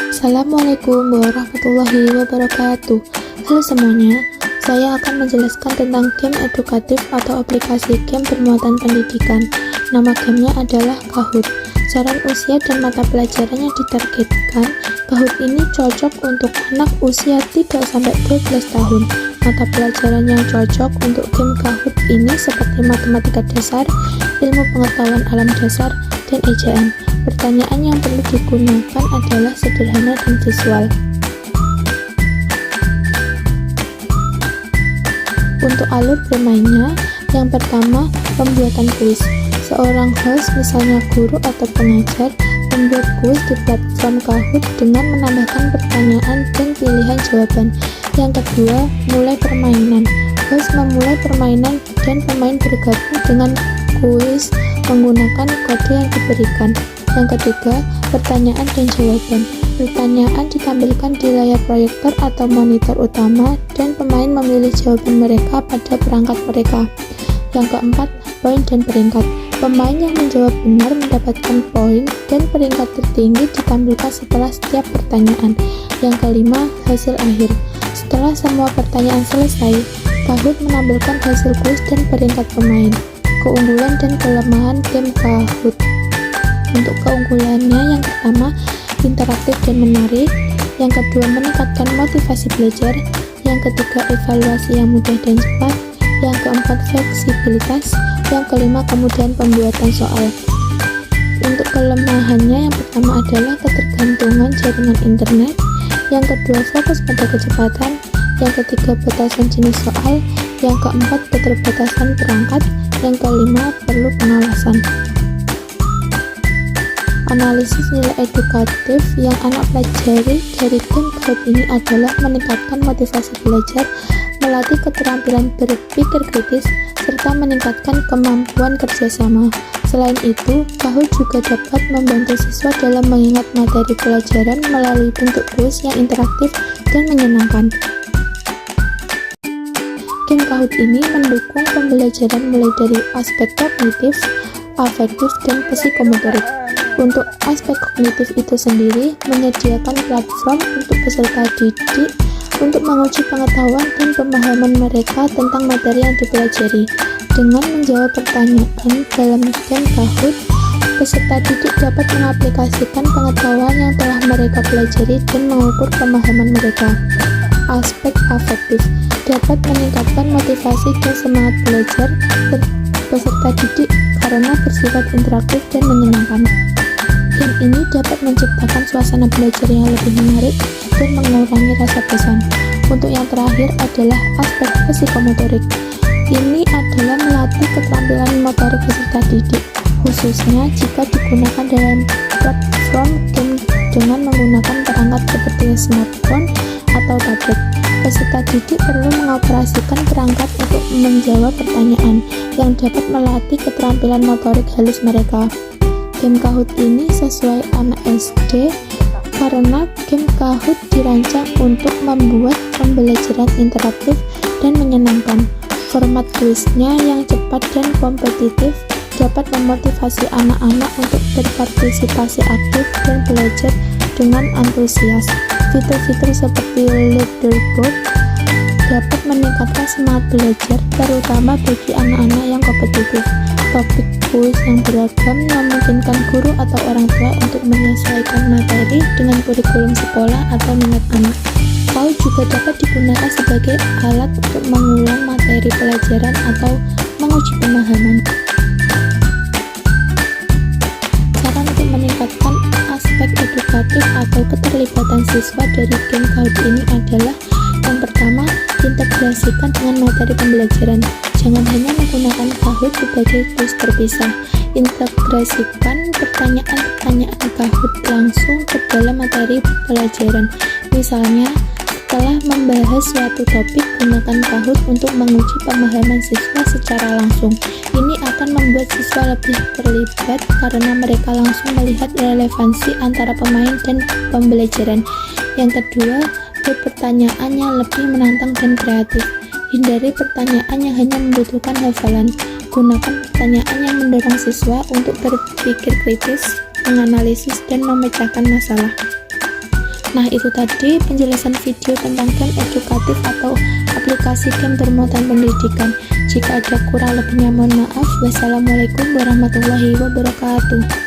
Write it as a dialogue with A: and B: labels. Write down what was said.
A: Assalamualaikum warahmatullahi wabarakatuh. Halo semuanya, saya akan menjelaskan tentang game edukatif atau aplikasi game bermuatan pendidikan. Nama gamenya adalah Kahoot. Saran usia dan mata pelajaran yang ditargetkan, Kahoot ini cocok untuk anak usia 3-12 tahun. Mata pelajaran yang cocok untuk game Kahoot ini seperti matematika dasar, ilmu pengetahuan alam dasar, dan ejaan. Pertanyaan yang perlu digunakan adalah sederhana dan visual. Untuk alur bermainnya, yang pertama, pembuatan kuis. Seorang host, misalnya guru atau pengajar, membuat kuis di platform Kahoot dengan menambahkan pertanyaan dan pilihan jawaban. Yang kedua, mulai permainan. Host memulai permainan dan pemain bergabung dengan kuis menggunakan kode yang diberikan. Yang ketiga, pertanyaan dan jawaban. Pertanyaan ditampilkan di layar proyektor atau monitor utama dan pemain memilih jawaban mereka pada perangkat mereka. Yang keempat, poin dan peringkat. Pemain yang menjawab benar mendapatkan poin dan peringkat tertinggi ditampilkan setelah setiap pertanyaan. Yang kelima, hasil akhir. Setelah semua pertanyaan selesai, Kahoot menampilkan hasil kuis dan peringkat pemain. Keunggulan dan kelemahan game Kahoot. Untuk keunggulannya, yang pertama, interaktif dan menarik. Yang kedua, meningkatkan motivasi belajar. Yang ketiga, evaluasi yang mudah dan cepat. Yang keempat, fleksibilitas. Yang kelima, kemudahan pembuatan soal. Untuk kelemahannya, yang pertama adalah ketergantungan jaringan internet. Yang kedua, fokus pada kecepatan. Yang ketiga, batasan jenis soal. Yang keempat, keterbatasan perangkat. Yang kelima, perlu pengawasan. Analisis nilai edukatif yang anak pelajari dari game Kahoot ini adalah meningkatkan motivasi belajar, melatih keterampilan berpikir kritis, serta meningkatkan kemampuan kerjasama. Selain itu, Kahoot juga dapat membantu siswa dalam mengingat materi pelajaran melalui bentuk kuis yang interaktif dan menyenangkan. Game Kahoot ini mendukung pembelajaran mulai dari aspek kognitif, afektif, dan psikomotorik. Untuk aspek kognitif itu sendiri, menyediakan platform untuk peserta didik untuk menguji pengetahuan dan pemahaman mereka tentang materi yang dipelajari. Dengan menjawab pertanyaan dalam game Kahoot, peserta didik dapat mengaplikasikan pengetahuan yang telah mereka pelajari dan mengukur pemahaman mereka. Aspek afektif dapat meningkatkan motivasi dan semangat belajar peserta didik karena bersifat interaktif dan menyenangkan. Game ini dapat menciptakan suasana belajar yang lebih menarik dan mengurangi rasa bosan. Untuk yang terakhir adalah aspek psikomotorik. Ini adalah melatih keterampilan motorik peserta didik, khususnya jika digunakan dalam platform game dengan menggunakan perangkat seperti smartphone atau tablet. Peserta didik perlu mengoperasikan perangkat untuk menjawab pertanyaan yang dapat melatih keterampilan motorik halus mereka. Game Kahoot ini sesuai anak SD karena game Kahoot dirancang untuk membuat pembelajaran interaktif dan menyenangkan. Format kuisnya yang cepat dan kompetitif dapat memotivasi anak-anak untuk berpartisipasi aktif dan belajar dengan antusias. Fitur-fitur seperti leaderboard dapat meningkatkan semangat belajar, terutama bagi anak-anak yang kompetitif. Topik kuis yang beragam memungkinkan guru atau orang tua untuk menyesuaikan materi dengan kurikulum sekolah atau minat anak. Kahoot juga dapat digunakan sebagai alat untuk mengulang materi pelajaran atau menguji pemahaman. Saran untuk meningkatkan aspek edukatif atau keterlibatan siswa dari game Kahoot ini adalah: yang pertama, integrasikan dengan materi pembelajaran. Jangan hanya menggunakan Kahoot sebagai kuis terpisah. Integrasikan pertanyaan-pertanyaan Kahoot langsung ke dalam materi pelajaran. Misalnya, setelah membahas suatu topik, gunakan Kahoot untuk menguji pemahaman siswa secara langsung. Ini akan membuat siswa lebih terlibat karena mereka langsung melihat relevansi antara pemain dan pembelajaran. Yang kedua, pertanyaan yang lebih menantang dan kreatif. Hindari pertanyaan yang hanya membutuhkan hafalan. Gunakan pertanyaan yang mendorong siswa untuk berpikir kritis menganalisis, dan memecahkan masalah. Nah, itu tadi penjelasan video tentang game edukatif atau aplikasi game bermuatan pendidikan. Jika ada kurang lebihnya mohon maaf. Wassalamualaikum warahmatullahi wabarakatuh.